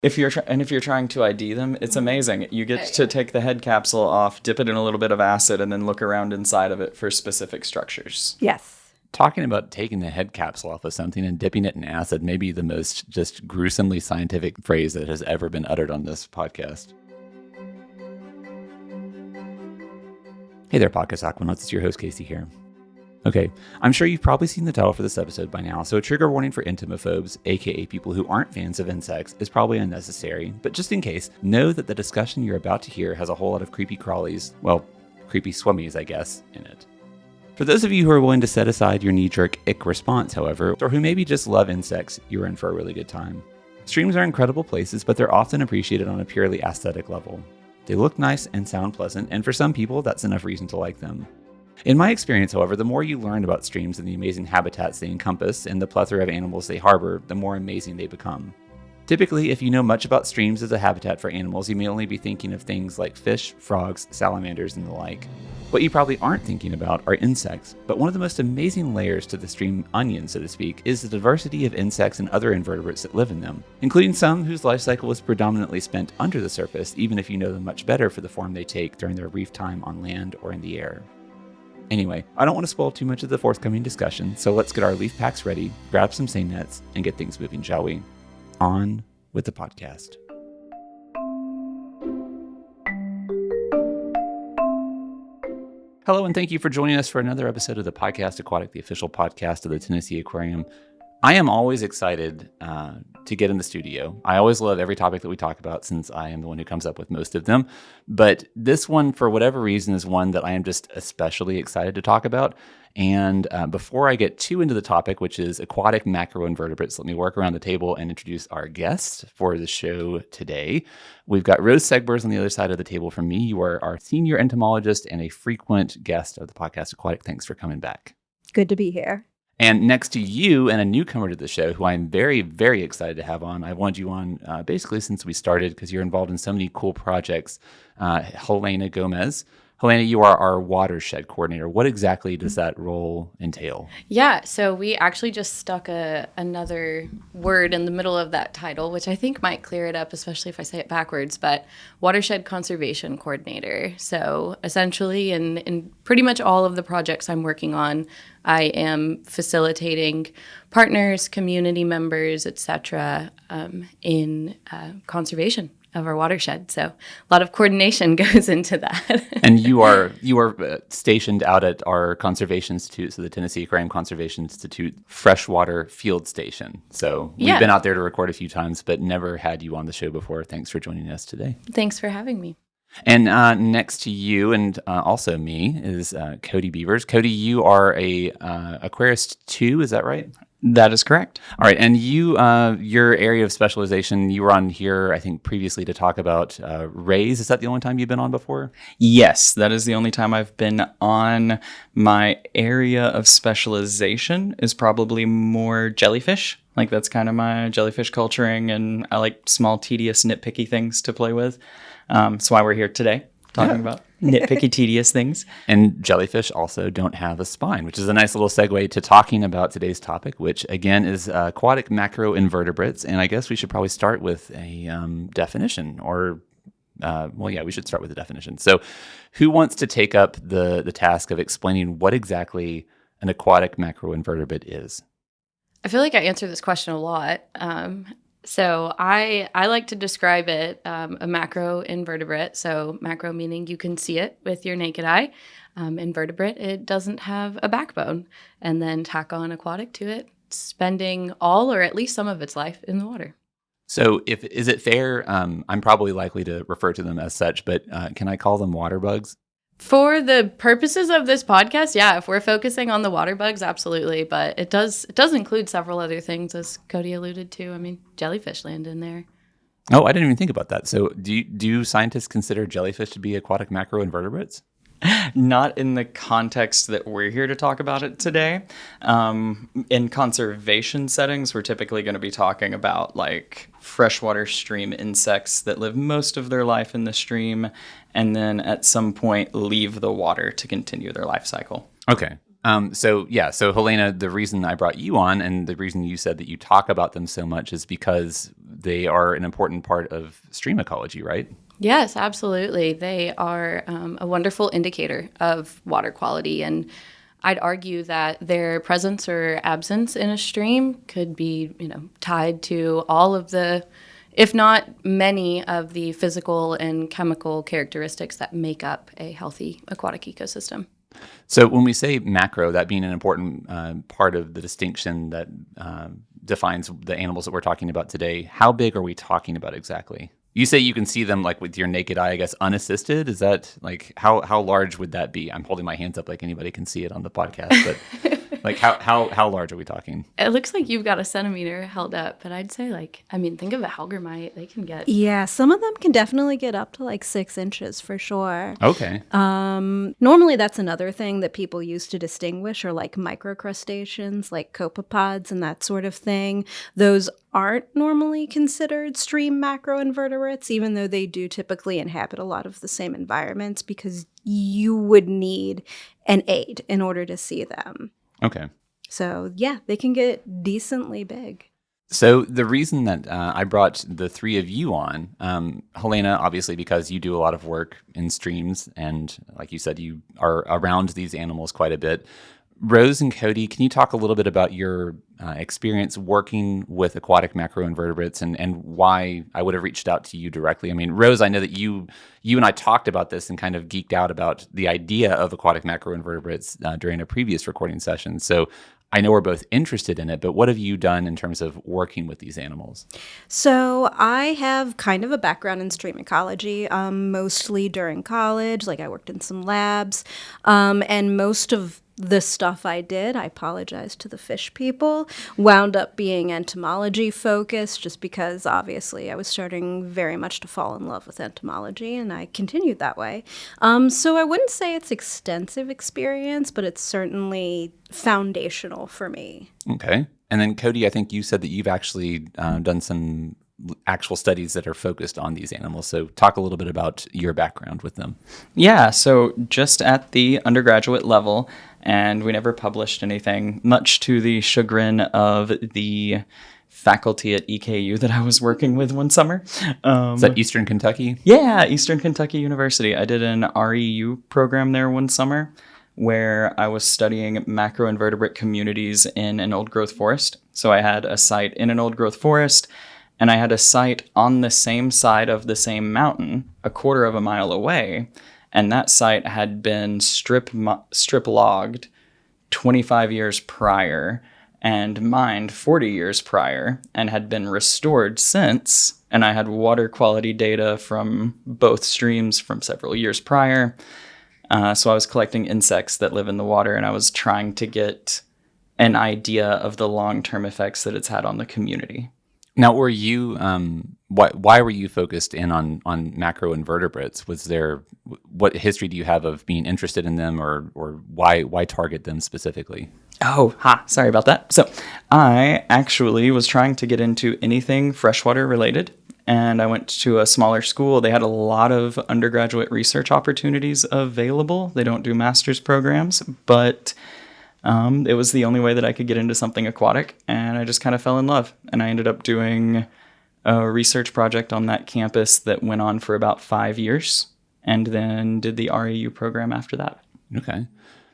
If you're trying to ID them, it's amazing. You get to take the head capsule off, dip it in a little bit of acid, and then look around inside of it for specific structures. Yes. Talking about taking the head capsule off of something and dipping it in acid may be the most just gruesomely scientific phrase that has ever been uttered on this podcast. Hey there, Podcast Aquatic. It's your host, Casey here. Okay, I'm sure you've probably seen the title for this episode by now, so a trigger warning for entomophobes, aka people who aren't fans of insects, is probably unnecessary. But just in case, know that the discussion you're about to hear has a whole lot of creepy crawlies, well, creepy swummies, I guess, in it. For those of you who are willing to set aside your knee-jerk ick response, however, or who maybe just love insects, you're in for a really good time. Streams are incredible places, but they're often appreciated on a purely aesthetic level. They look nice and sound pleasant, and for some people, that's enough reason to like them. In my experience, however, the more you learn about streams and the amazing habitats they encompass and the plethora of animals they harbor, the more amazing they become. Typically, if you know much about streams as a habitat for animals, you may only be thinking of things like fish, frogs, salamanders, and the like. What you probably aren't thinking about are insects, but one of the most amazing layers to the stream onion, so to speak, is the diversity of insects and other invertebrates that live in them, including some whose life cycle is predominantly spent under the surface, even if you know them much better for the form they take during their brief time on land or in the air. Anyway, I don't want to spoil too much of the forthcoming discussion, so let's get our leaf packs ready, grab some seine nets, and get things moving, shall we? On with the podcast. Hello, and thank you for joining us for another episode of the Podcast Aquatic, the official podcast of the Tennessee Aquarium. I am always excited to get in the studio. I always love every topic that we talk about since I am the one who comes up with most of them. But this one, for whatever reason, is one that I am just especially excited to talk about. And before I get too into the topic, which is aquatic macroinvertebrates, let me work around the table and introduce our guest for the show today. We've got Rose Segbers on the other side of the table from me. You are our senior entomologist and a frequent guest of the Podcast Aquatic. Thanks for coming back. Good to be here. And next to you and a newcomer to the show who I'm very, very excited to have on. I've wanted you on basically since we started because you're involved in so many cool projects. Helaina Gomez. Helaina, you are our watershed coordinator. What exactly does that role entail? Yeah, so we actually just stuck another word in the middle of that title, which I think might clear it up, especially if I say it backwards, but watershed conservation coordinator. So essentially in pretty much all of the projects I'm working on, I am facilitating partners, community members, etc., in conservation of our watershed. So a lot of coordination goes into that. And you are stationed out at our conservation institute, so the Tennessee Aquarium Conservation Institute freshwater field station. So we've been out there to record a few times, but never had you on the show before. Thanks for joining us today. Thanks for having me. And next to you and also me is Cody Beavers. Cody, you are a aquarist too, is that right? That is correct. All right, and you, your area of specialization, you were on here, I think, previously to talk about rays. Is that the only time you've been on before? Yes, that is the only time I've been on. My area of specialization is probably more jellyfish. Like, that's kind of my jellyfish culturing, and I like small, tedious, nitpicky things to play with. That's why we're here today, talking about nitpicky, tedious things. And jellyfish also don't have a spine, which is a nice little segue to talking about today's topic, which again is aquatic macroinvertebrates. And I guess we should probably start with a definition, or we should start with a definition. So who wants to take up the task of explaining what exactly an aquatic macroinvertebrate is? I feel like I answer this question a lot. So I like to describe it a macro invertebrate. So macro meaning you can see it with your naked eye. Invertebrate, it doesn't have a backbone. And then tack on aquatic to it, spending all or at least some of its life in the water. So is it fair? I'm probably likely to refer to them as such, but can I call them water bugs? For the purposes of this podcast, yeah, if we're focusing on the water bugs, absolutely. But it does include several other things, as Cody alluded to. I mean, jellyfish land in there. Oh, I didn't even think about that. So do scientists consider jellyfish to be aquatic macroinvertebrates? Not in the context that we're here to talk about it today. In conservation settings, we're typically going to be talking about like freshwater stream insects that live most of their life in the stream and then at some point leave the water to continue their life cycle. Okay. So Helaina, the reason I brought you on and the reason you said that you talk about them so much is because they are an important part of stream ecology, right? Yes, absolutely. They are a wonderful indicator of water quality, and I'd argue that their presence or absence in a stream could be, tied to all of the, if not many of the physical and chemical characteristics that make up a healthy aquatic ecosystem. So when we say macro, that being an important part of the distinction that defines the animals that we're talking about today, how big are we talking about exactly? You say you can see them like with your naked eye, I guess, unassisted. Is that like how large would that be? I'm holding my hands up like anybody can see it on the podcast, but like how large are we talking? It looks like you've got a centimeter held up, but I'd say think of a hellgrammite. They can get... Yeah, some of them can definitely get up to like 6 inches for sure. Okay. Normally that's another thing that people use to distinguish are like microcrustaceans, like copepods and that sort of thing. Those aren't normally considered stream macroinvertebrates, even though they do typically inhabit a lot of the same environments because you would need an aid in order to see them. Okay. So yeah, they can get decently big. So the reason that I brought the three of you on, Helaina, obviously because you do a lot of work in streams and like you said, you are around these animals quite a bit. Rose and Cody, can you talk a little bit about your experience working with aquatic macroinvertebrates and why I would have reached out to you directly? I mean, Rose, I know that you and I talked about this and kind of geeked out about the idea of aquatic macroinvertebrates during a previous recording session. So I know we're both interested in it, but what have you done in terms of working with these animals? So I have kind of a background in stream ecology, mostly during college. Like I worked in some labs, and most of the stuff I did, I apologize to the fish people, wound up being entomology focused just because obviously I was starting very much to fall in love with entomology and I continued that way. So I wouldn't say it's extensive experience, but it's certainly foundational for me. Okay. And then Cody, I think you said that you've actually done some actual studies that are focused on these animals. So talk a little bit about your background with them. Yeah, so just at the undergraduate level, and we never published anything, much to the chagrin of the faculty at EKU that I was working with one summer. Is that Eastern Kentucky? Yeah, Eastern Kentucky University. I did an REU program there one summer where I was studying macroinvertebrate communities in an old-growth forest. So I had a site in an old-growth forest, and I had a site on the same side of the same mountain, a quarter of a mile away, and that site had been strip logged 25 years prior and mined 40 years prior and had been restored since. And I had water quality data from both streams from several years prior. So I was collecting insects that live in the water, and I was trying to get an idea of the long-term effects that it's had on the community. Now, were you why were you focused in on macroinvertebrates? Was there what history do you have of being interested in them, or why target them specifically? Oh, sorry about that. So I actually was trying to get into anything freshwater related, and I went to a smaller school. They had a lot of undergraduate research opportunities available. They don't do master's programs, but it was the only way that I could get into something aquatic, and I just kind of fell in love. And I ended up doing a research project on that campus that went on for about 5 years, and then did the REU program after that. Okay.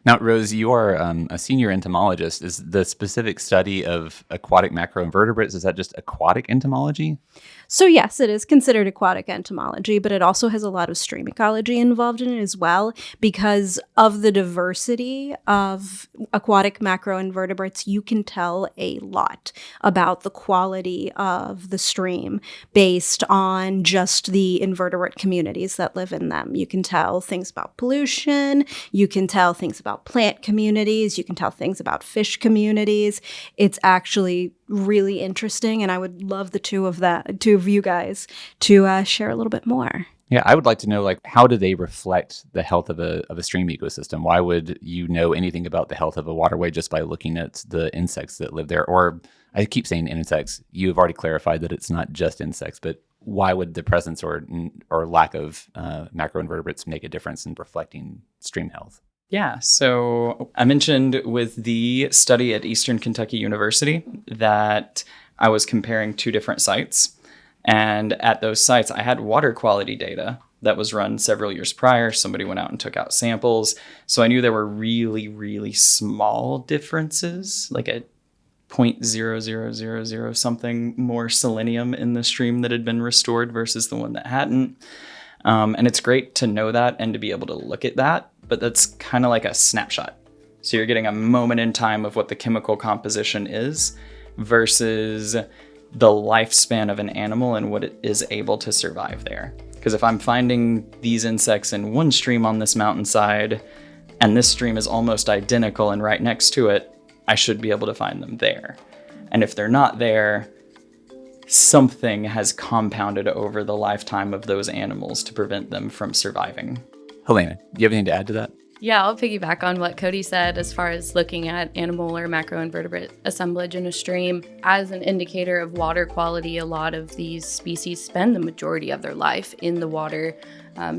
Now, Rose, you are a senior entomologist. Is the specific study of aquatic macroinvertebrates, is that just aquatic entomology? So yes, it is considered aquatic entomology, but it also has a lot of stream ecology involved in it as well because of the diversity of aquatic macroinvertebrates. You can tell a lot about the quality of the stream based on just the invertebrate communities that live in them. You can tell things about pollution, you can tell things about plant communities, you can tell things about fish communities. It's actually really interesting, and I would love the two of you guys to share a little bit more. Yeah, I would like to know, like, how do they reflect the health of a stream ecosystem? Why would you know anything about the health of a waterway just by looking at the insects that live there? Or I keep saying insects. You have already clarified that it's not just insects, but why would the presence or lack of macroinvertebrates make a difference in reflecting stream health? Yeah, so I mentioned with the study at Eastern Kentucky University that I was comparing 2 different sites. And at those sites, I had water quality data that was run several years prior. Somebody went out and took out samples. So I knew there were really, really small differences, like a 0.0000 something more selenium in the stream that had been restored versus the one that hadn't. And it's great to know that and to be able to look at that, but that's kind of like a snapshot. So you're getting a moment in time of what the chemical composition is versus the lifespan of an animal and what it is able to survive there. Because if I'm finding these insects in one stream on this mountainside and this stream is almost identical and right next to it, I should be able to find them there. And if they're not there, something has compounded over the lifetime of those animals to prevent them from surviving. Helaina, do you have anything to add to that? Yeah, I'll piggyback on what Cody said as far as looking at animal or macroinvertebrate assemblage in a stream. As an indicator of water quality, a lot of these species spend the majority of their life in the water,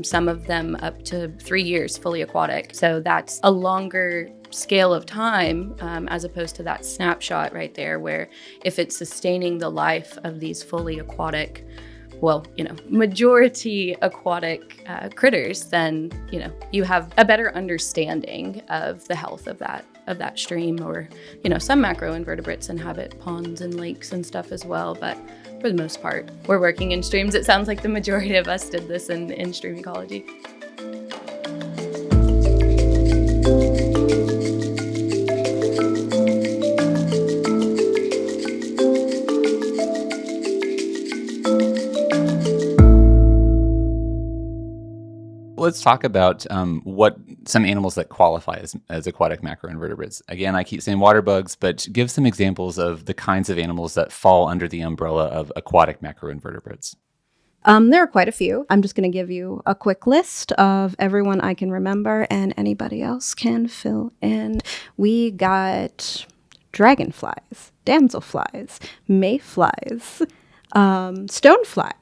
some of them up to 3 years fully aquatic. So that's a longer scale of time as opposed to that snapshot right there, where if it's sustaining the life of these fully aquatic, majority aquatic critters, then, you have a better understanding of the health of that stream. Or, some macroinvertebrates inhabit ponds and lakes and stuff as well. But for the most part, we're working in streams. It sounds like the majority of us did this in stream ecology. Let's talk about what some animals that qualify as aquatic macroinvertebrates. Again, I keep saying water bugs, but give some examples of the kinds of animals that fall under the umbrella of aquatic macroinvertebrates. There are quite a few. I'm just going to give you a quick list of everyone I can remember, and anybody else can fill in. We got dragonflies, damselflies, mayflies, stoneflies,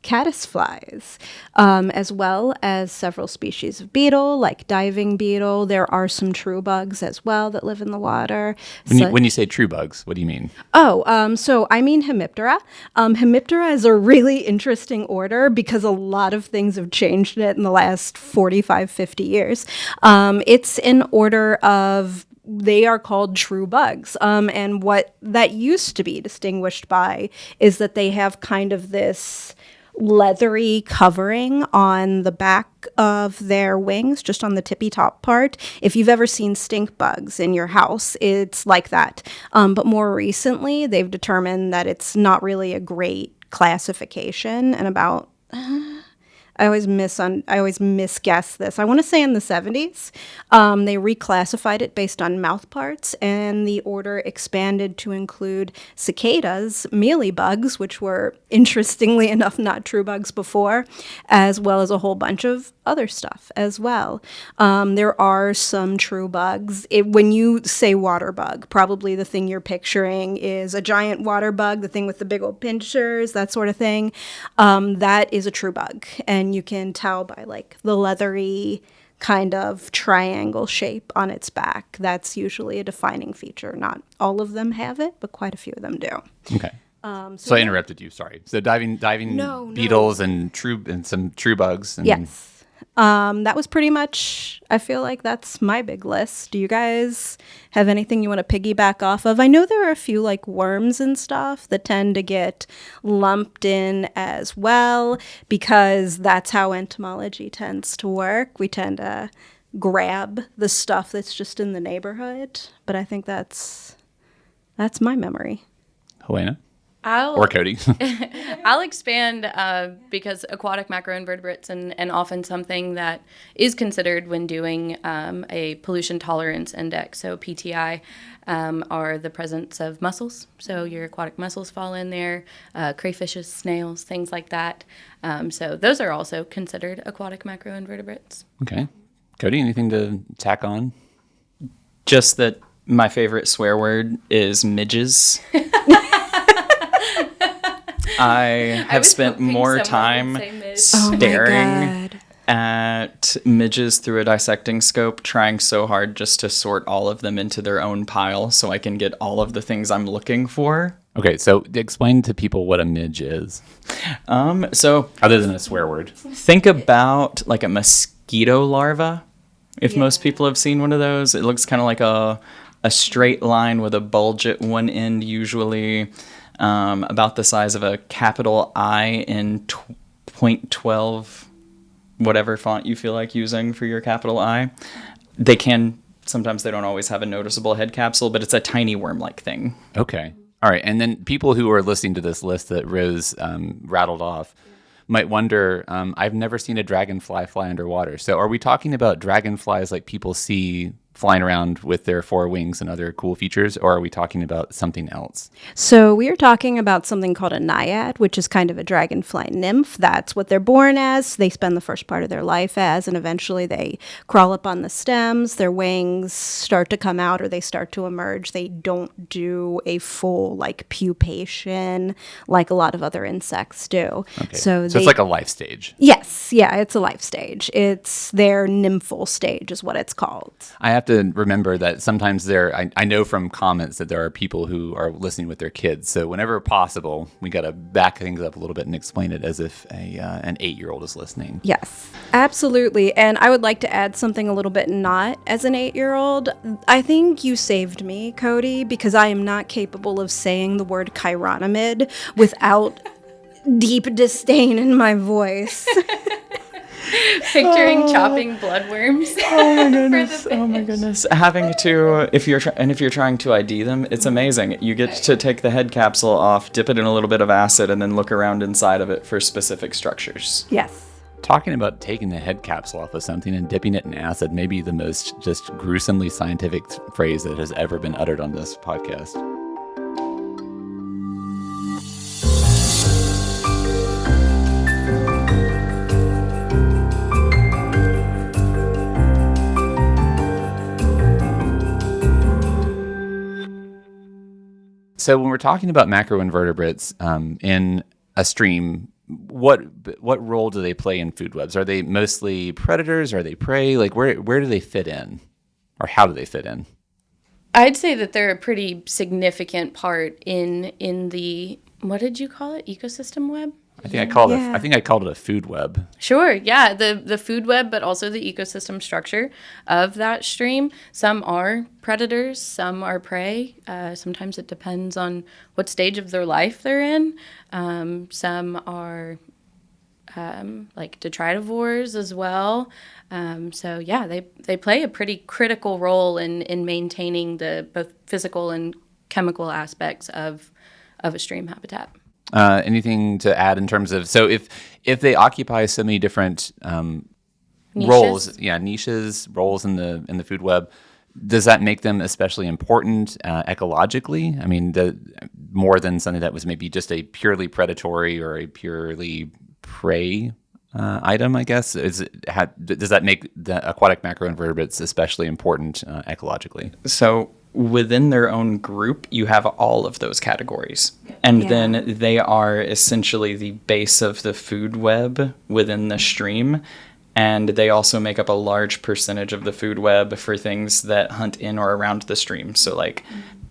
caddisflies, as well as several species of beetle, like diving beetle. There are some true bugs as well that live in the water. When you say true bugs, what do you mean? So I mean Hemiptera. Hemiptera is a really interesting order because a lot of things have changed in it in the last 45, 50 years. It's an order of, they are called true bugs. And what that used to be distinguished by is that they have kind of this leathery covering on the back of their wings, just on the tippy top part. If you've ever seen stink bugs in your house, it's like that. But more recently, they've determined that it's not really a great classification. And about I always misguess this. I want to say in the 70s, they reclassified it based on mouth parts, and the order expanded to include cicadas, mealybugs, which were, interestingly enough, not true bugs before, as well as a whole bunch of other stuff as well. There are some true bugs. When you say water bug, probably the thing you're picturing is a giant water bug, the thing with the big old pinchers, that sort of thing. That is a true bug, and you can tell by like the leathery kind of triangle shape on its back. That's usually a defining feature. Not all of them have it, but quite a few of them do. Okay. So I interrupted you. Sorry. So diving beetles and some true bugs. And yes. That was pretty much, I feel like that's my big list. Do you guys have anything you want to piggyback off of? I know there are a few like worms and stuff that tend to get lumped in as well, because that's how entomology tends to work. We tend to grab the stuff that's just in the neighborhood, but I think that's my memory. Helaina? Or Cody. I'll expand because aquatic macroinvertebrates and often something that is considered when doing a pollution tolerance index, so PTI, are the presence of mussels. So your aquatic mussels fall in there, crayfishes, snails, things like that. So those are also considered aquatic macroinvertebrates. Okay. Cody, anything to tack on? Just that my favorite swear word is midges. I have spent more time staring at midges through a dissecting scope, trying so hard just to sort all of them into their own pile so I can get all of the things I'm looking for. Okay, so explain to people what a midge is. So Other than a swear word. think about like a mosquito larva. If most people have seen one of those, it looks kind of like a straight line with a bulge at one end, usually about the size of a capital I in 0.12, whatever font you feel like using for your capital I. Sometimes they don't always have a noticeable head capsule, but it's a tiny worm-like thing. Okay. All right. And then people who are listening to this list that Rose rattled off might wonder, I've never seen a dragonfly fly underwater. So are we talking about dragonflies like people see flying around with their four wings and other cool features, or are we talking about something else? So we are talking about something called a naiad, which is kind of a dragonfly nymph. That's what they're born as. They spend the first part of their life as, and eventually they crawl up on the stems. Their wings start to come out or they start to emerge. They don't do a full like pupation like a lot of other insects do. Okay. So it's like a life stage. Yes. Yeah, it's a life stage. It's their nymphal stage is what it's called. I have to remember that sometimes I know from comments that there are people who are listening with their kids. So whenever possible, we got to back things up a little bit and explain it as if an 8-year-old is listening. Yes, absolutely. And I would like to add something a little bit not as an 8-year-old. I think you saved me, Cody, because I am not capable of saying the word chironomid without deep disdain in my voice. Picturing chopping bloodworms. Oh my goodness! Oh my goodness! Having to, if you're trying to ID them, it's amazing. You get to take the head capsule off, dip it in a little bit of acid, and then look around inside of it for specific structures. Yes. Talking about taking the head capsule off of something and dipping it in acid may be the most just gruesomely scientific phrase that has ever been uttered on this podcast. So when we're talking about macroinvertebrates in a stream, what role do they play in food webs? Are they mostly predators? Are they prey? Like where do they fit in, or how do they fit in? I'd say that they're a pretty significant part in the, what did you call it? Ecosystem web? I think I called it a food web. Sure, yeah, the food web, but also the ecosystem structure of that stream. Some are predators, some are prey. Sometimes it depends on what stage of their life they're in. Some are like detritivores as well. So yeah, they play a pretty critical role in maintaining the both physical and chemical aspects of a stream habitat. Anything to add in terms of, so if they occupy so many different niches, roles in the food web, does that make them especially important ecologically? I mean, more than something that was maybe just a purely predatory or a purely prey item, I guess? Does that make the aquatic macroinvertebrates especially important ecologically? So within their own group, you have all of those categories. And then they are essentially the base of the food web within the stream. And they also make up a large percentage of the food web for things that hunt in or around the stream. So like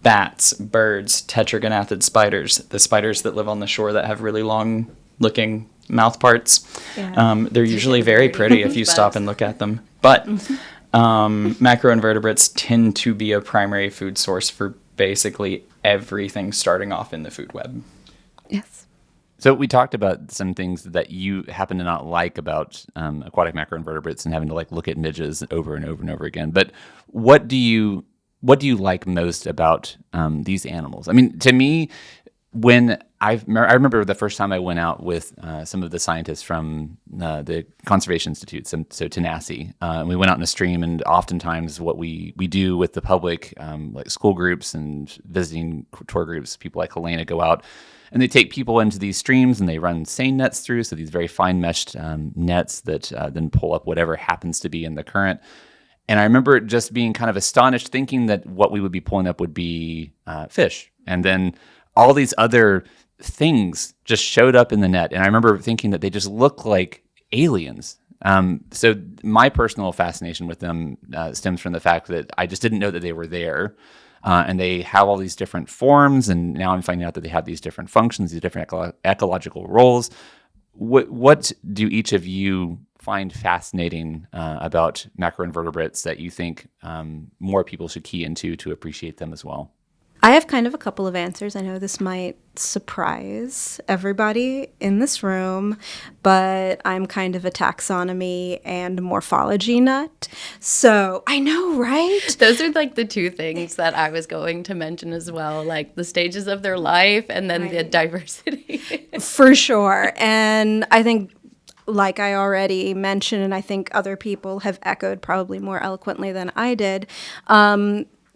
bats, birds, tetragonathid spiders, the spiders that live on the shore that have really long looking mouth parts. Yeah. They're usually very pretty if you stop and look at them. But macroinvertebrates tend to be a primary food source for basically everything starting off in the food web. Yes. So we talked about some things that you happen to not like about aquatic macroinvertebrates and having to like look at midges over and over and over again. But what do you like most about these animals? I mean, to me, when I remember the first time I went out with some of the scientists from the Conservation Institute, so Tennessee, and we went out in a stream, and oftentimes what we do with the public, like school groups and visiting tour groups, people like Helaina go out, and they take people into these streams and they run seine nets through, so these very fine meshed nets that then pull up whatever happens to be in the current. And I remember just being kind of astonished, thinking that what we would be pulling up would be fish, and then all these other things just showed up in the net. And I remember thinking that they just look like aliens. So my personal fascination with them stems from the fact that I just didn't know that they were there. And they have all these different forms, and now I'm finding out that they have these different functions, these different ecological roles. What do each of you find fascinating about macroinvertebrates that you think more people should key into to appreciate them as well? I have kind of a couple of answers. I know this might surprise everybody in this room, but I'm kind of a taxonomy and morphology nut. So I know, right? Those are like the two things that I was going to mention as well, like the stages of their life and then the diversity. For sure. And I think, like I already mentioned, and I think other people have echoed probably more eloquently than I did,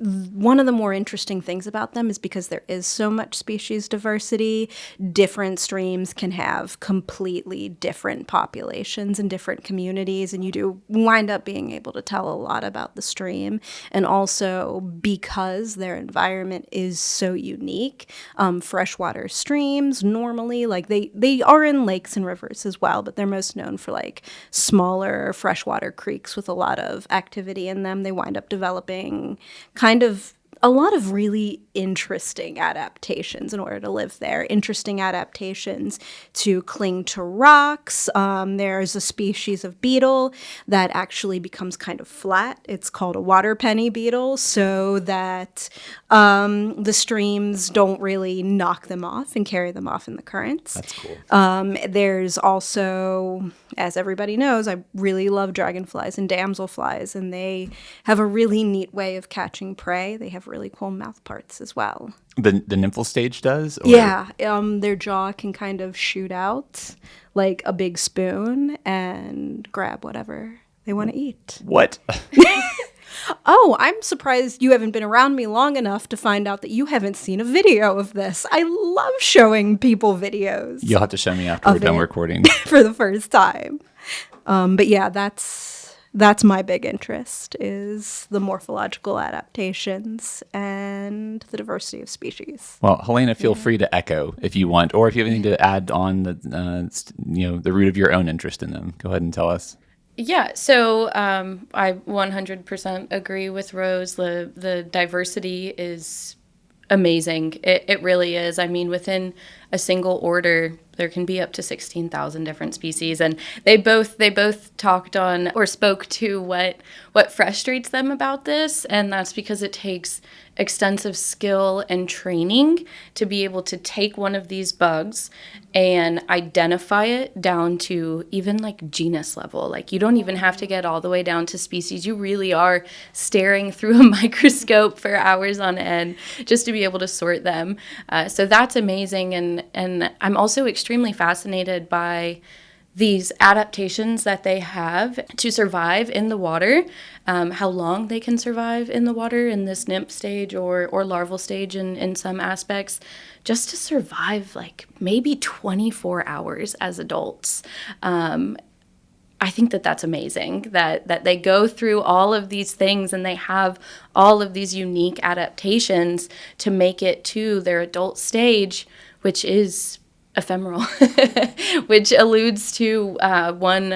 one of the more interesting things about them is because there is so much species diversity, different streams can have completely different populations and different communities, and you do wind up being able to tell a lot about the stream. And also because their environment is so unique, freshwater streams normally, like they are in lakes and rivers as well, but they're most known for like smaller freshwater creeks with a lot of activity in them. They wind up developing kind of a lot of really interesting adaptations in order to live there. Interesting adaptations to cling to rocks. There's a species of beetle that actually becomes kind of flat. It's called a water penny beetle, so that the streams don't really knock them off and carry them off in the currents. That's cool. There's also, as everybody knows, I really love dragonflies and damselflies, and they have a really neat way of catching prey. They have really cool mouth parts as well. The nymphal stage does? Or? Yeah, their jaw can kind of shoot out like a big spoon and grab whatever they want to eat. What? Oh, I'm surprised you haven't been around me long enough to find out that you haven't seen a video of this. I love showing people videos. You'll have to show me after we're done recording. For the first time. But yeah, that's my big interest, is the morphological adaptations and the diversity of species. Well, Helaina, feel free to echo if you want, or if you have anything to add on the root of your own interest in them. Go ahead and tell us. Yeah, so I 100% agree with Rose. The diversity is amazing. It really is. I mean, within a single order, there can be up to 16,000 different species, and they both talked on or spoke to what frustrates them about this, and that's because it takes extensive skill and training to be able to take one of these bugs and identify it down to even like genus level. Like, you don't even have to get all the way down to species. You really are staring through a microscope for hours on end just to be able to sort them. So that's amazing, and I'm also extremely fascinated by these adaptations that they have to survive in the water, how long they can survive in the water in this nymph stage or larval stage in some aspects, just to survive like maybe 24 hours as adults. I think that's amazing that they go through all of these things and they have all of these unique adaptations to make it to their adult stage, which is ephemeral, which alludes to one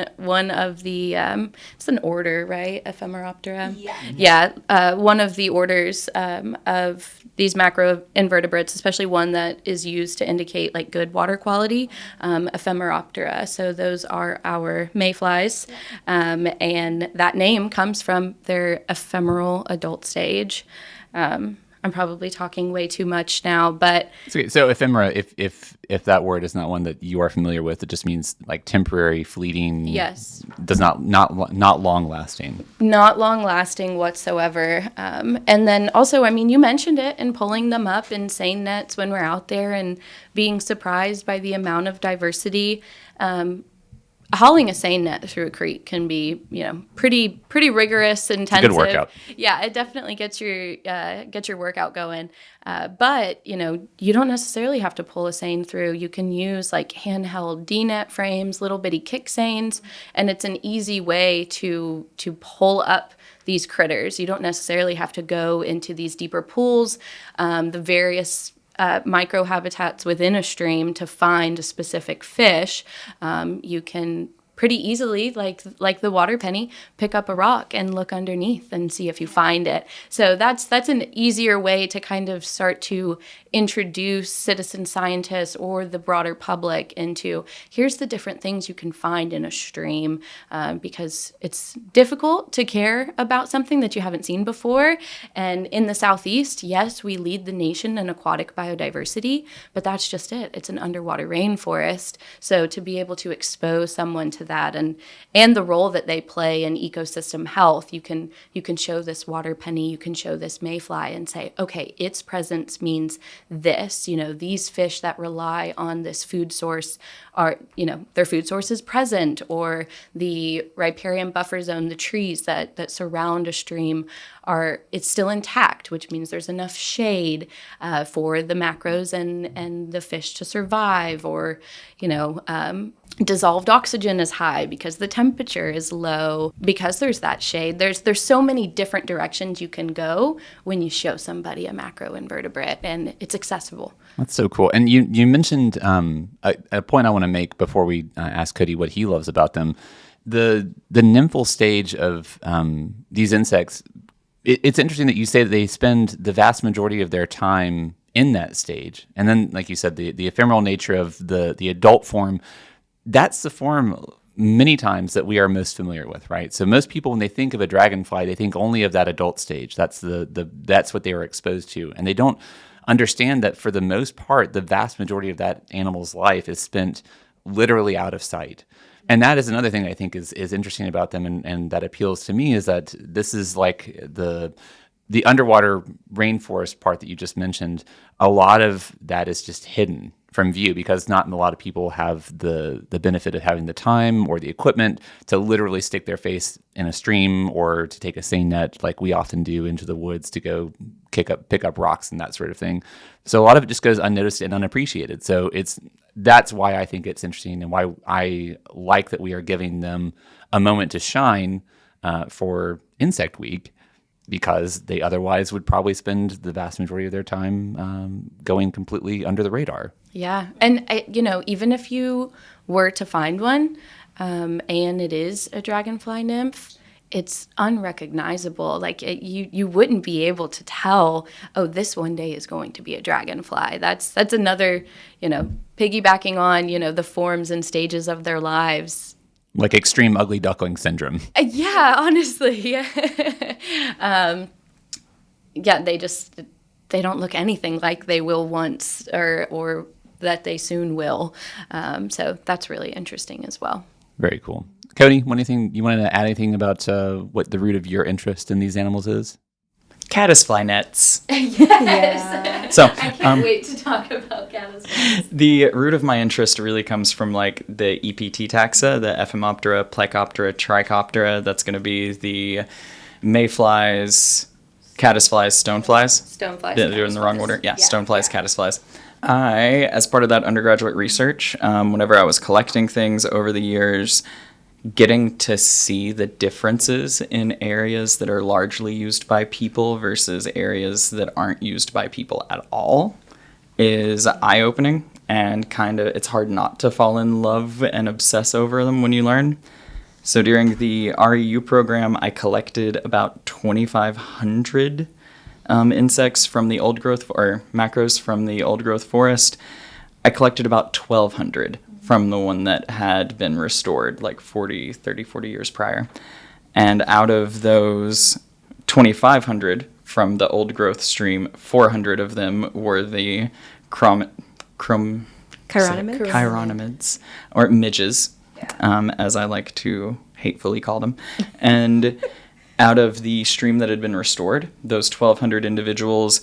of the it's an order, right? Ephemeroptera. Yeah. One of the orders of these macroinvertebrates, especially one that is used to indicate like good water quality, Ephemeroptera. So those are our mayflies, and that name comes from their ephemeral adult stage. I'm probably talking way too much now, but it's okay. So ephemera, if that word is not one that you are familiar with, it just means like temporary, fleeting. Yes. Does not long lasting. Not long lasting whatsoever. And then also, I mean, you mentioned it, and pulling them up in seine nets when we're out there and being surprised by the amount of diversity. Hauling a seine net through a creek can be, pretty rigorous, intensive. Good workout. Yeah, it definitely gets your workout going. But you don't necessarily have to pull a seine through. You can use like handheld D-net frames, little bitty kick seines, and it's an easy way to pull up these critters. You don't necessarily have to go into these deeper pools. The various microhabitats within a stream to find a specific fish. You can pretty easily, like the water penny, pick up a rock and look underneath and see if you find it. So that's an easier way to kind of start to introduce citizen scientists or the broader public into here's the different things you can find in a stream, because it's difficult to care about something that you haven't seen before. And in the Southeast, yes, we lead the nation in aquatic biodiversity, but that's just it. It's an underwater rainforest. So to be able to expose someone to that and the role that they play in ecosystem health, you can show this water penny, you can show this mayfly and say, okay, its presence means this. These fish that rely on this food source are, their food source is present, or the riparian buffer zone, the trees that surround a stream it's still intact, which means there's enough shade for the macros and the fish to survive, or dissolved oxygen is high because the temperature is low, because there's that shade. There's so many different directions you can go when you show somebody a macroinvertebrate, and it's accessible. That's so cool. And you mentioned a point I want to make before we ask Cody what he loves about them. The nymphal stage of these insects, it's interesting that you say that they spend the vast majority of their time in that stage. And then, like you said, the ephemeral nature of the adult form, that's the form many times that we are most familiar with, right? So most people, when they think of a dragonfly, they think only of that adult stage. That's that's what they were exposed to. And they don't understand that for the most part, the vast majority of that animal's life is spent literally out of sight. And that is another thing I think is interesting about them, and that appeals to me, is that this is like the underwater rainforest part that you just mentioned. A lot of that is just hidden from view because not a lot of people have the benefit of having the time or the equipment to literally stick their face in a stream or to take a seine net like we often do into the woods to go pick up rocks and that sort of thing. So a lot of it just goes unnoticed and unappreciated. So that's why I think it's interesting and why I like that we are giving them a moment to shine for Insect Week, because they otherwise would probably spend the vast majority of their time going completely under the radar. Yeah. And, even if you were to find one and it is a dragonfly nymph, it's unrecognizable. Like you wouldn't be able to tell, oh, this one day is going to be a dragonfly. That's another, piggybacking on, the forms and stages of their lives. Like extreme ugly duckling syndrome. Yeah, honestly. Yeah. They don't look anything like they will once or that they soon will. So that's really interesting as well. Very cool. Cody, you wanted to add anything about what the root of your interest in these animals is? Caddisfly nets. Yes. Yeah. So I can't wait to talk about caddisflies. The root of my interest really comes from like the EPT taxa, the Ephemoptera, Plecoptera, Trichoptera. That's going to be the mayflies, caddisflies, stoneflies. Stoneflies. They're in the wrong order. Yeah, stoneflies, caddisflies. I, as part of that undergraduate research, whenever I was collecting things over the years, getting to see the differences in areas that are largely used by people versus areas that aren't used by people at all is eye-opening, and it's hard not to fall in love and obsess over them when you learn. So during the REU program, I collected about 2,500 insects from the old growth, or macros from the old growth forest. I collected about 1,200 from the one that had been restored like 40 years prior. And out of those 2,500 from the old growth stream, 400 of them were the chironomids, or midges, as I like to hatefully call them. And out of the stream that had been restored, those 1,200 individuals,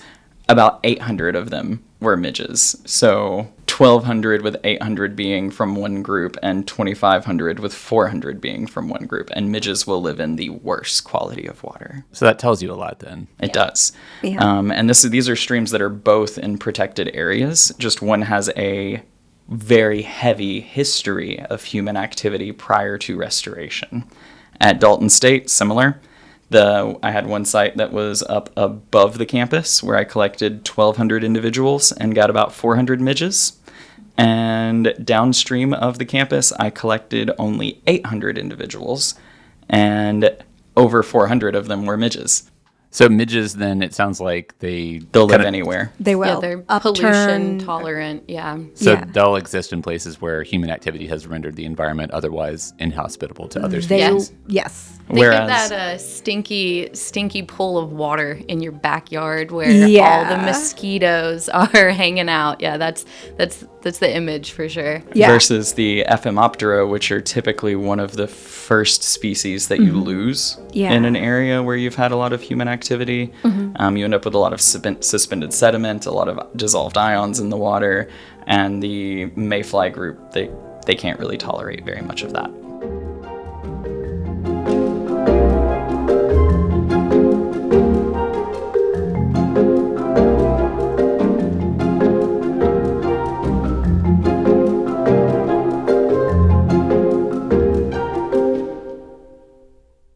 about 800 of them were midges. So 1,200 with 800 being from one group and 2,500 with 400 being from one group. And midges will live in the worst quality of water. So that tells you a lot then. It does. Yeah. And these are streams that are both in protected areas. Just one has a very heavy history of human activity prior to restoration. At Dalton State, similar. I had one site that was up above the campus where I collected 1,200 individuals and got about 400 midges. And downstream of the campus, I collected only 800 individuals, and over 400 of them were midges. So midges, then, it sounds like they'll live anywhere. They will. Yeah, they're pollution tolerant. Yeah. So Yeah. they'll exist in places where human activity has rendered the environment otherwise inhospitable to other They, species. yes. Think Whereas- of that stinky pool of water in your backyard where Yeah. all the mosquitoes are hanging out. Yeah, that's the image for sure. Yeah. Versus the Ephemoptera, which are typically one of the first species that you lose Yeah. in an area where you've had a lot of human activity. You end up with a lot of suspended sediment, a lot of dissolved ions in the water, and the mayfly group, they can't really tolerate very much of that.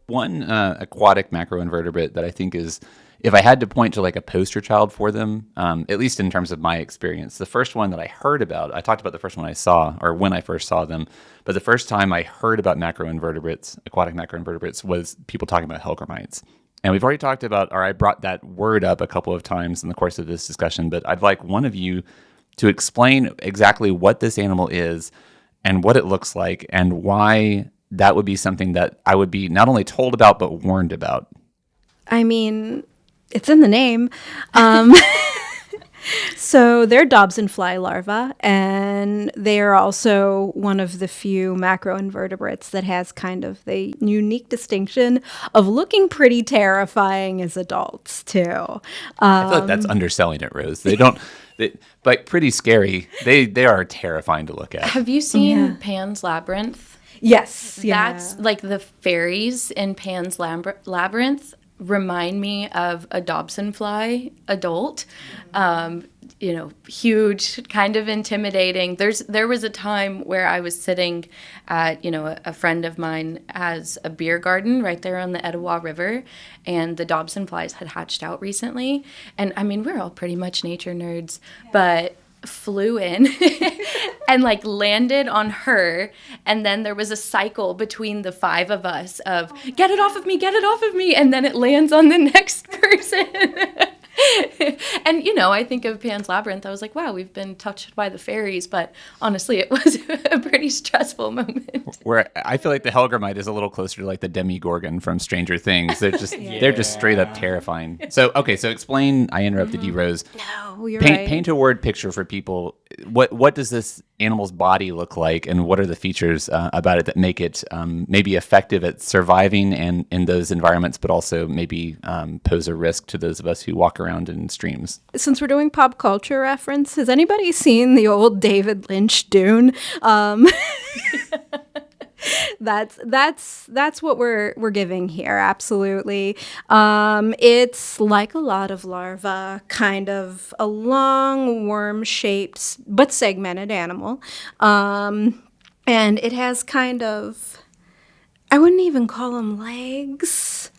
One aquatic macroinvertebrate that I think is, if I had to point to like a poster child for them, at least in terms of my experience, the first one that I heard about, I talked about the first one I saw, or when I first saw them, but the first time I heard about macroinvertebrates, aquatic macroinvertebrates, was people talking about hellgrammites. And we've already talked about, or I brought that word up a couple of times in the course of this discussion, but I'd like one of you to explain exactly what this animal is and what it looks like and why that would be something that I would be not only told about, but warned about. I mean, it's in the name. So they're damselfly larvae, and they are also one of the few macroinvertebrates that has kind of the unique distinction of looking pretty terrifying as adults, too. I feel like that's underselling it, Rose. They don't, like pretty scary. They are terrifying to look at. Have you seen Pan's Labyrinth? Yes. That's like the fairies in Pan's Labyrinth remind me of a damselfly adult. Huge, kind of intimidating. There was a time where I was sitting at, a friend of mine has a beer garden right there on the Etowah River, and the damselflies had hatched out recently. And I mean, we're all pretty much nature nerds, but flew in and like landed on her, and then there was a cycle between the five of us of get it off of me, and then it lands on the next person. And I think of Pan's Labyrinth, I was like, wow, we've been touched by the fairies, but honestly it was a pretty stressful moment. Where I feel like the hellgrammite is a little closer to like the Demigorgon from Stranger Things. They're just they're just straight up terrifying. So explain. I interrupted you, Rose. No, you're Paint, right. Paint a word picture for people. What does this animal's body look like, and what are the features about it that make it maybe effective at surviving and in those environments, but also maybe pose a risk to those of us who walk around in streams? Since we're doing pop culture reference, has anybody seen the old David Lynch Dune? That's what we're giving here. Absolutely. It's like a lot of larvae, kind of a long worm-shaped but segmented animal, and it has kind of, I wouldn't even call them legs.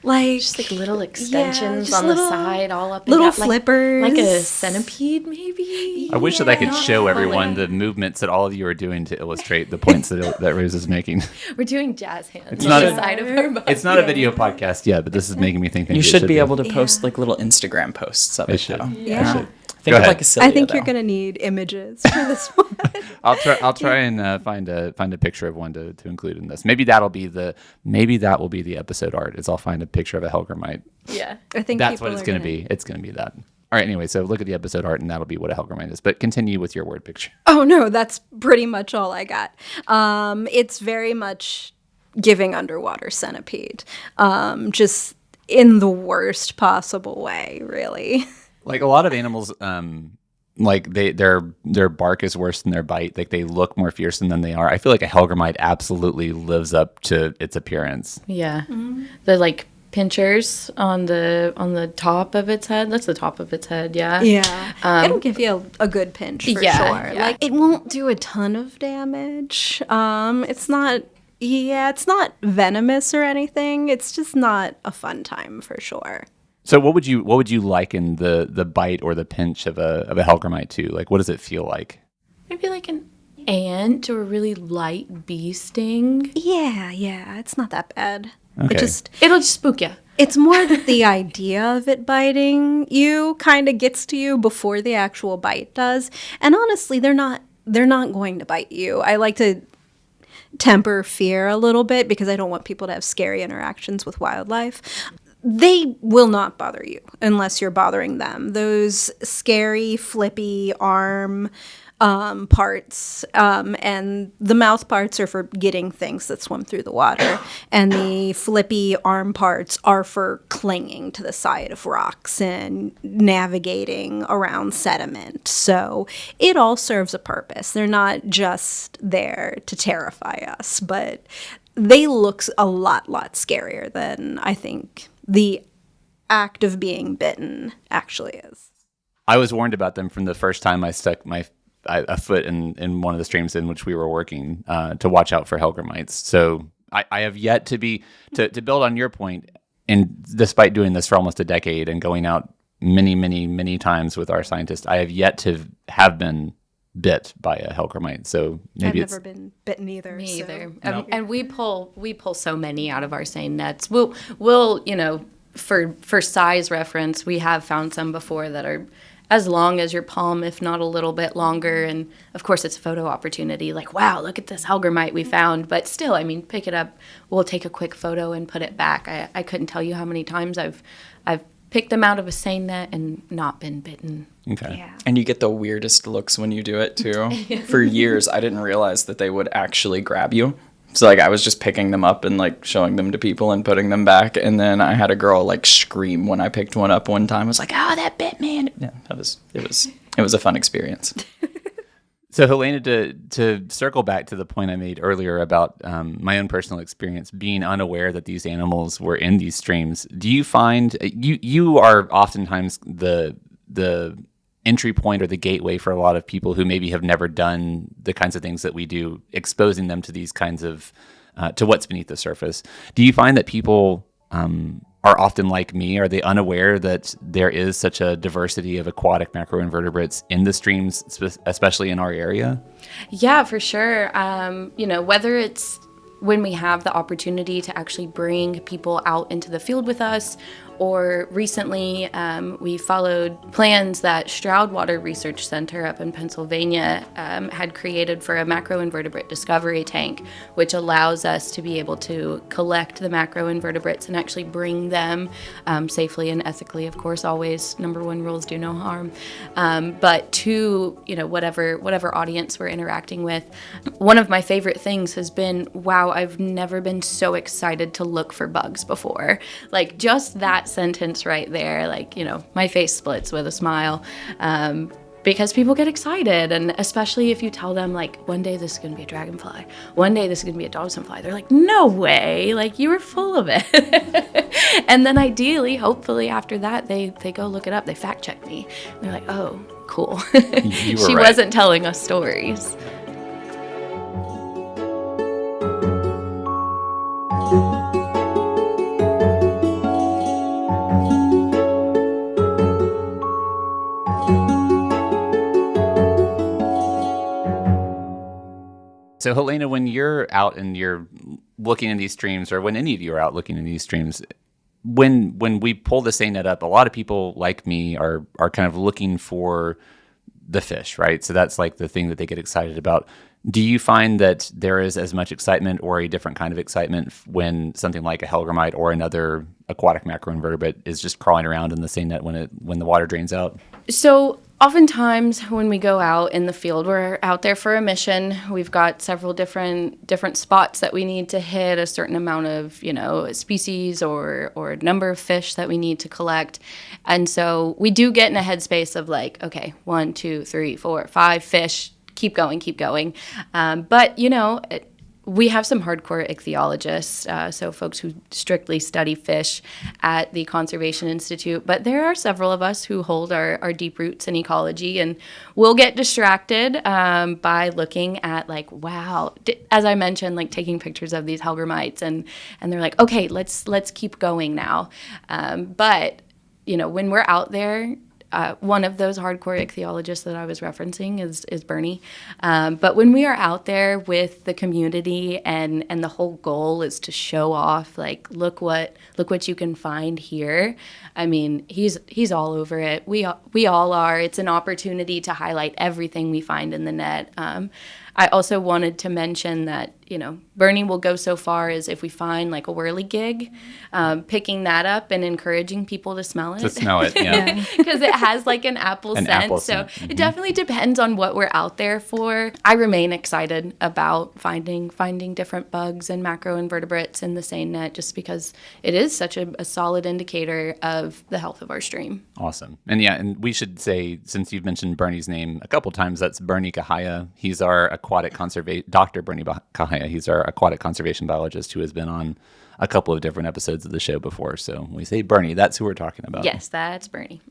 Just like little extensions just on little- the side, all up and little down, flippers. like a centipede, maybe. I wish that I could show everyone the movements that all of you are doing to illustrate the points that Rose is making. We're doing jazz hands It's on not the a- side of our body. It's not a video podcast yet, but this is making me think. You should be able to post like little Instagram posts of I it, should. though. Yeah. I should. Think Go of ahead. like a cilia, I think you're though. gonna need images for this one. I'll try and find a picture of one to include in this. Maybe that will be the episode art. Is I'll find a picture of a hellgrammite. Yeah. I think That's people what it's are going to be. It's going to be that. All right. Anyway, so look at the episode art, and that'll be what a hellgrammite is. But continue with your word picture. Oh no, that's pretty much all I got. It's very much giving underwater centipede, just in the worst possible way, really. Like a lot of animals, like their bark is worse than their bite. Like they look more fearsome than they are. I feel like a hellgrammite absolutely lives up to its appearance. Yeah. The like pinchers on the top of its head. That's the top of its head, yeah. Yeah, it'll give you a good pinch for Yeah, sure. yeah. Like it won't do a ton of damage. It's not venomous or anything. It's just not a fun time for sure. So what would you liken the bite or the pinch of a hellgrammite to? Like what does it feel like? maybe like an ant or a really light bee sting. Yeah, it's not that bad. Okay. It'll just spook you. It's more that the idea of it biting you kind of gets to you before the actual bite does. And honestly, they're not going to bite you. I like to temper fear a little bit because I don't want people to have scary interactions with wildlife. They will not bother you unless you're bothering them. Those scary, flippy arm parts and the mouth parts are for getting things that swim through the water, and the flippy arm parts are for clinging to the side of rocks and navigating around sediment. So it all serves a purpose. They're not just there to terrify us, but they look a lot scarier than I think the act of being bitten actually is. I was warned about them from the first time I stuck a foot in one of the streams in which we were working to watch out for hellgrammites. So I have yet to build on your point, and despite doing this for almost a decade and going out many times with our scientists, I have yet to have been bit by a hellgrammite. So maybe I've never been bitten either. Me so. either. And we pull so many out of our seine nets. We'll for size reference, we have found some before that are as long as your palm, if not a little bit longer. And of course, it's a photo opportunity. Like, wow, look at this hellgrammite we found. But still, I mean, pick it up. We'll take a quick photo and put it back. I couldn't tell you how many times I've picked them out of a seine net and not been bitten. Okay. Yeah. And you get the weirdest looks when you do it too. For years, I didn't realize that they would actually grab you. So like I was just picking them up and like showing them to people and putting them back. And then I had a girl like scream when I picked one up one time. I was like, "Oh, that bit, man!" Yeah, it was a fun experience. So Helaina, to circle back to the point I made earlier about my own personal experience being unaware that these animals were in these streams, do you find you are oftentimes the entry point or the gateway for a lot of people who maybe have never done the kinds of things that we do, exposing them to these kinds of to what's beneath the surface? Do you find that people are often like me? Are they unaware that there is such a diversity of aquatic macroinvertebrates in the streams, especially in our area? Yeah, for sure. Whether it's when we have the opportunity to actually bring people out into the field with us, or recently we followed plans that Stroud Water Research Center up in Pennsylvania had created for a macroinvertebrate discovery tank, which allows us to be able to collect the macroinvertebrates and actually bring them safely and ethically, of course, always number one rules, do no harm, but to whatever audience we're interacting with. One of my favorite things has been, wow, I've never been so excited to look for bugs before. Like just that sentence right there, like, my face splits with a smile because people get excited. And especially if you tell them, like, one day this is going to be a dragonfly, one day this is going to be a damselfly, they're like, no way, like, you were full of it. And then ideally, hopefully after that, they go look it up, they fact check me, and they're like, oh, cool. She right. wasn't telling us stories. So Helaina, when you're out and you're looking in these streams, or when any of you are out looking in these streams, when we pull the seine net up, a lot of people like me are kind of looking for the fish, right? So that's like the thing that they get excited about. Do you find that there is as much excitement or a different kind of excitement when something like a hellgrammite or another aquatic macroinvertebrate is just crawling around in the seine net when the water drains out? So oftentimes when we go out in the field, we're out there for a mission. We've got several different spots that we need to hit, a certain amount of, species or number of fish that we need to collect. And so we do get in a headspace of like, okay, 1, 2, 3, 4, 5 fish, keep going. But, we have some hardcore ichthyologists, so folks who strictly study fish at the Conservation Institute. But there are several of us who hold our deep roots in ecology, and we'll get distracted by looking at like, wow, as I mentioned, like taking pictures of these hellgrammites, and they're like, okay, let's keep going now. But when we're out there, one of those hardcore ichthyologists that I was referencing is Bernie. But when we are out there with the community and the whole goal is to show off, like, look what you can find here. I mean, he's all over it. We all are. It's an opportunity to highlight everything we find in the net. I also wanted to mention that, Bernie will go so far as if we find like a whirligig, picking that up and encouraging people to smell it. To smell it, yeah. Because it has like an apple scent. So it definitely depends on what we're out there for. I remain excited about finding different bugs and macroinvertebrates in the seine net, just because it is such a solid indicator of the health of our stream. Awesome. And we should say, since you've mentioned Bernie's name a couple times, that's Bernie Kahaya. He's our aquatic Dr. Bernie Kahaya. He's our aquatic conservation biologist who has been on a couple of different episodes of the show before. So when we say Bernie, that's who we're talking about. Yes, that's Bernie.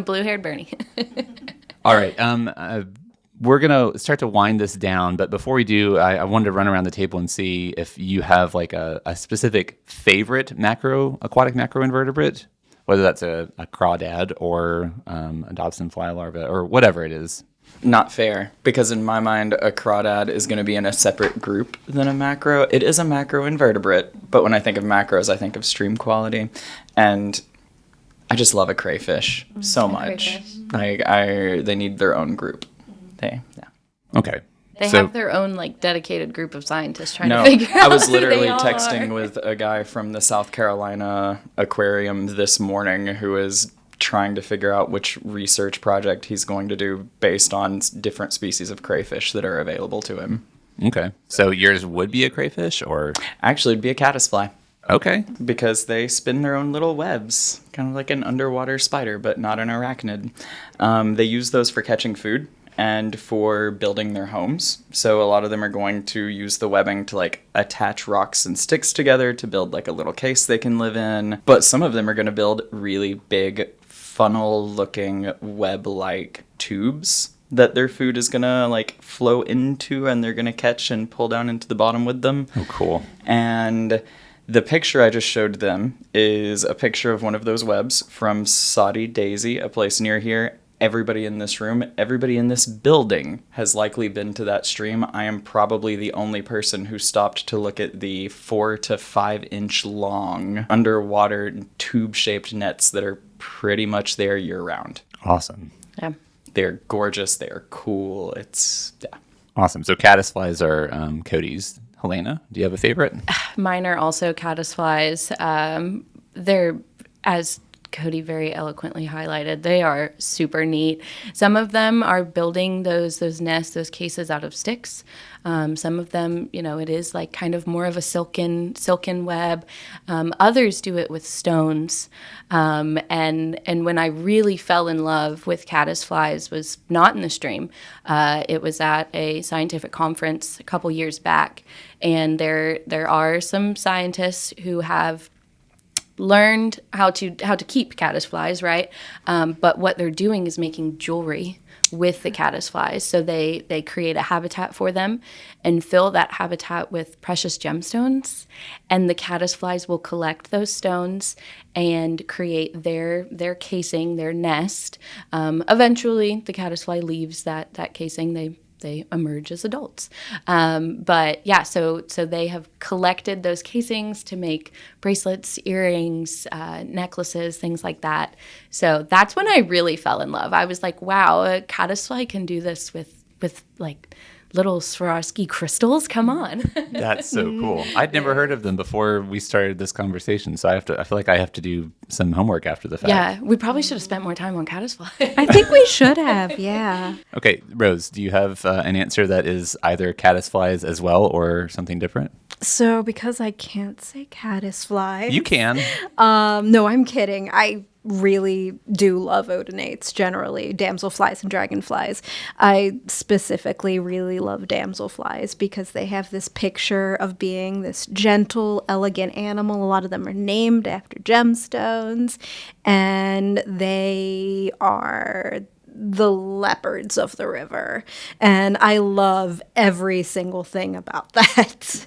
Blue-haired Bernie. All right. We're going to start to wind this down. But before we do, I wanted to run around the table and see if you have like a specific favorite aquatic macroinvertebrate, whether that's a crawdad or a damselfly larva or whatever it is. Not fair, because in my mind, a crawdad is going to be in a separate group than a macro. It is a macroinvertebrate, but when I think of macros, I think of stream quality, and I just love a crayfish so much. Crayfish. They need their own group. Okay. They have their own like dedicated group of scientists trying to figure out. I was who literally they all texting are. with a guy from the South Carolina Aquarium this morning who is trying to figure out which research project he's going to do based on different species of crayfish that are available to him. Okay. So yours would be a crayfish, or? Actually, it'd be a caddisfly. Okay. Because they spin their own little webs, kind of like an underwater spider, but not an arachnid. They use those for catching food and for building their homes. So a lot of them are going to use the webbing to like attach rocks and sticks together to build like a little case they can live in. But some of them are going to build really big funnel-looking web-like tubes that their food is going to like flow into, and they're going to catch and pull down into the bottom with them. Oh, cool. And the picture I just showed them is a picture of one of those webs from Saudi Daisy, a place near here. Everybody in this room, everybody in this building has likely been to that stream. I am probably the only person who stopped to look at the 4 to 5 inch long underwater tube-shaped nets that are pretty much there year-round. Awesome. Yeah. They're gorgeous. They are cool. Awesome. So caddisflies are Cody's. Helaina, do you have a favorite? Mine are also caddisflies. They're, as Cody very eloquently highlighted, they are super neat. Some of them are building those nests, those cases out of sticks. Some of them, it is like kind of more of a silken web. Others do it with stones. And when I really fell in love with caddisflies was not in the stream. It was at a scientific conference a couple years back. And there are some scientists who have learned how to keep caddisflies, right? But what they're doing is making jewelry with the caddisflies. So they create a habitat for them and fill that habitat with precious gemstones, and the caddisflies will collect those stones and create their casing, their nest. Eventually, the caddisfly leaves that casing. They emerge as adults. But yeah, so they have collected those casings to make bracelets, earrings, necklaces, things like that. So that's when I really fell in love. I was like, wow, a caddisfly can do this with like little Swarovski crystals. Come on. That's so cool. I'd never heard of them before we started this conversation. So I feel like I have to do some homework after the fact. Yeah, we probably should have spent more time on caddisfly. I think we should have, yeah. Okay, Rose, do you have an answer that is either caddisflies as well or something different? So because I can't say caddisfly. You can. No, I'm kidding. I really do love odonates generally, damselflies and dragonflies. I specifically really love damselflies because they have this picture of being this gentle, elegant animal. A lot of them are named after gemstones, and they are the leopards of the river. And I love every single thing about that.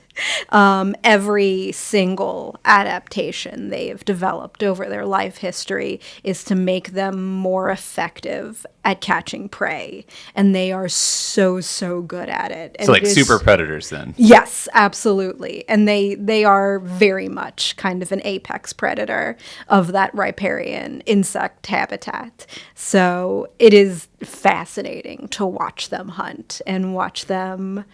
Every single adaptation they've developed over their life history is to make them more effective at catching prey. And they are so good at it. And So like super predators then. Yes, absolutely. And they are very much kind of an apex predator of that riparian insect habitat. So it is fascinating to watch them hunt and watch them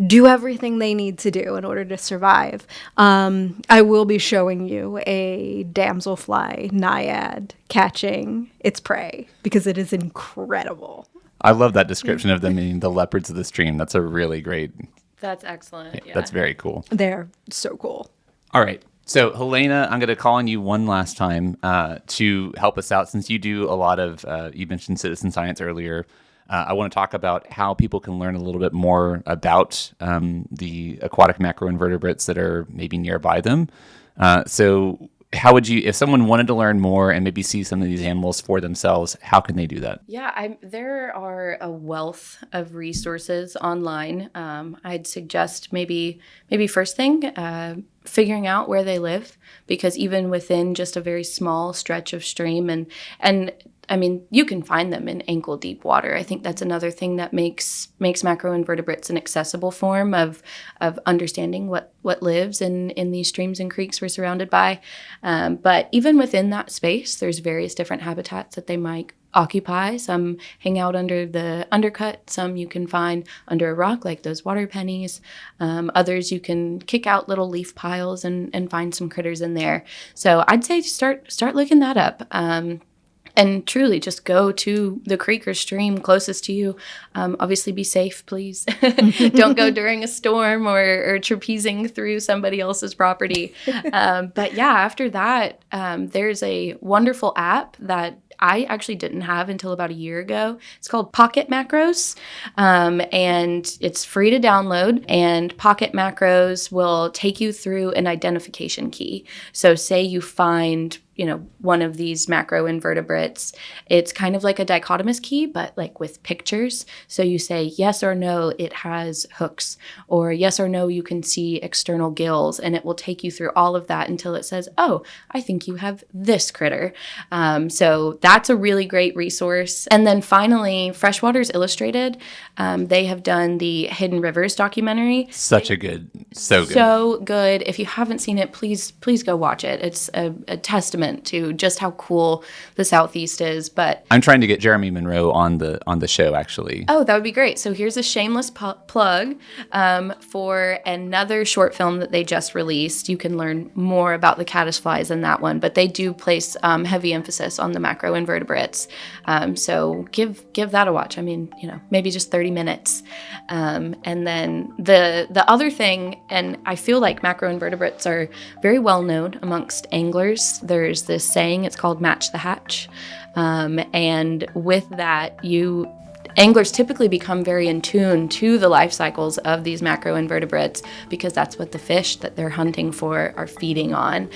do everything they need to do in order to survive. I will be showing you a damselfly naiad catching its prey because it is incredible. I love that description of them being the leopards of the stream. That's a really great. That's excellent. Yeah. That's very cool. They're so cool. All right. So, Helaina, I'm going to call on you one last time to help us out since you do a lot of, you mentioned citizen science earlier. I want to talk about how people can learn a little bit more about the aquatic macroinvertebrates that are maybe nearby them. So how would you, if someone wanted to learn more and maybe see some of these animals for themselves, how can they do that? Yeah, there are a wealth of resources online. I'd suggest maybe first thing, figuring out where they live, because even within just a very small stretch of stream and I mean, you can find them in ankle deep water. I think that's another thing that makes macroinvertebrates an accessible form of understanding what lives in these streams and creeks we're surrounded by. But even within that space, there's various different habitats that they might occupy. Some hang out under the undercut. Some you can find under a rock, like those water pennies. Others you can kick out little leaf piles and find some critters in there. So I'd say start looking that up. And truly just go to the creek or stream closest to you. Obviously be safe, please. Don't go during a storm or trapezing through somebody else's property. But yeah, after that, there's a wonderful app that I actually didn't have until about a year ago. It's called Pocket Macros, and it's free to download. And Pocket Macros will take you through an identification key. So say you find one of these macroinvertebrates, it's kind of like a dichotomous key, but like with pictures. So you say yes or no, it has hooks, or yes or no, you can see external gills, and it will take you through all of that until it says, oh, I think you have this critter. So that's a really great resource. And then finally, Freshwaters Illustrated, they have done the Hidden Rivers documentary. So good. So good. If you haven't seen it, please go watch it. It's a testament to just how cool the Southeast is. But I'm trying to get Jeremy Monroe on the show, actually. Oh, that would be great. So here's a shameless plug for another short film that they just released. You can learn more about the caddisflies in that one, but they do place heavy emphasis on the macroinvertebrates. So give that a watch. I mean, maybe just 30 minutes. And then the other thing, and I feel like macroinvertebrates are very well known amongst anglers. There's this saying, it's called match the hatch. And with that, anglers typically become very in tune to the life cycles of these macroinvertebrates because that's what the fish that they're hunting for are feeding on.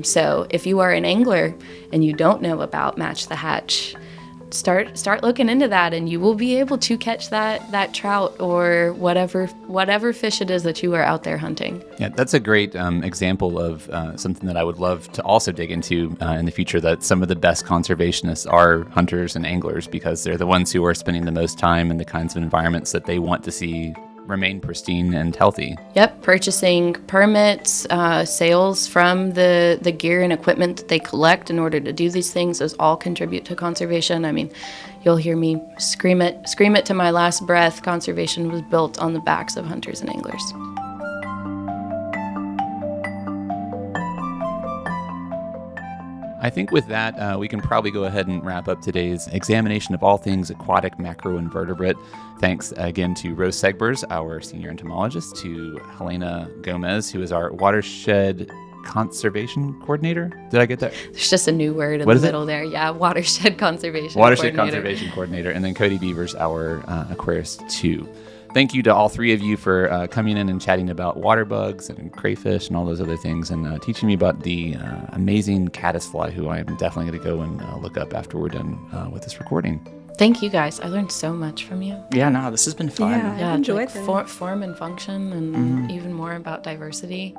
So if you are an angler and you don't know about match the hatch, start looking into that, and you will be able to catch that trout or whatever fish it is that you are out there hunting. Yeah, that's a great example of something that I would love to also dig into in the future, that some of the best conservationists are hunters and anglers because they're the ones who are spending the most time in the kinds of environments that they want to see remain pristine and healthy. Yep, purchasing permits, sales from the gear and equipment that they collect in order to do these things, those all contribute to conservation. I mean, you'll hear me scream it to my last breath. Conservation was built on the backs of hunters and anglers. I think with that, we can probably go ahead and wrap up today's examination of all things aquatic macroinvertebrate. Thanks again to Rose Segbers, our senior entomologist, to Helaina Gomez, who is our watershed conservation coordinator. Did I get that? There's just a new word in the middle there. Yeah, watershed conservation coordinator. And then Cody Beavers, our aquarist, too. Thank you to all three of you for coming in and chatting about water bugs and crayfish and all those other things, and teaching me about the amazing caddisfly, who I am definitely going to go and look up after we're done with this recording. Thank you guys. I learned so much from you. Yeah, no, this has been fun. Yeah. I've enjoyed form and function and even more about diversity.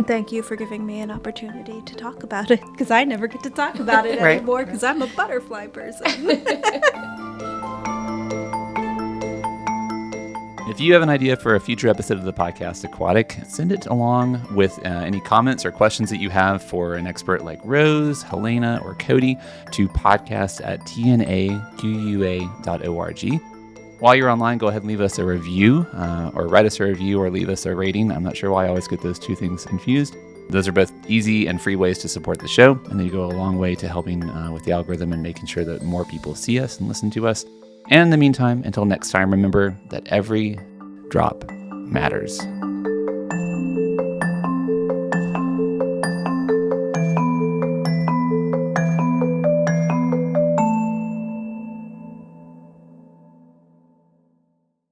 Thank you for giving me an opportunity to talk about it, because I never get to talk about it Right. anymore because I'm a butterfly person. If you have an idea for a future episode of the Podcast Aquatic, send it along with any comments or questions that you have for an expert like Rose, Helaina, or Cody to podcast@tnaqua.org. While you're online, go ahead and leave us a review or write us a review or leave us a rating. I'm not sure why I always get those two things confused. Those are both easy and free ways to support the show, and they go a long way to helping with the algorithm and making sure that more people see us and listen to us. And in the meantime, until next time, remember that every drop matters.